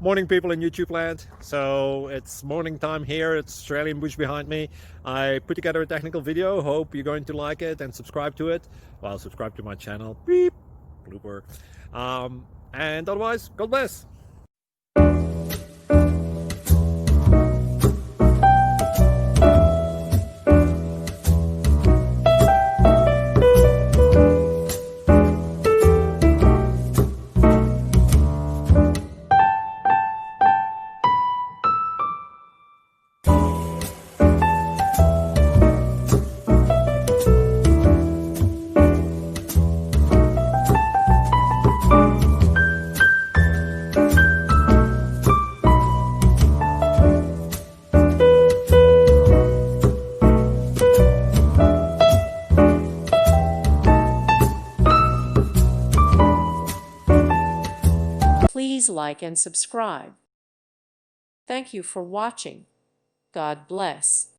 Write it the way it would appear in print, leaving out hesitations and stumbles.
Morning, people in YouTube land. So it's morning time here. It's Australian bush behind me. I put together a technical video. Hope you're going to like it and subscribe to it. Well, subscribe to my channel. Beep. Blooper. And otherwise, God bless. Please like and subscribe. Thank you for watching. God bless.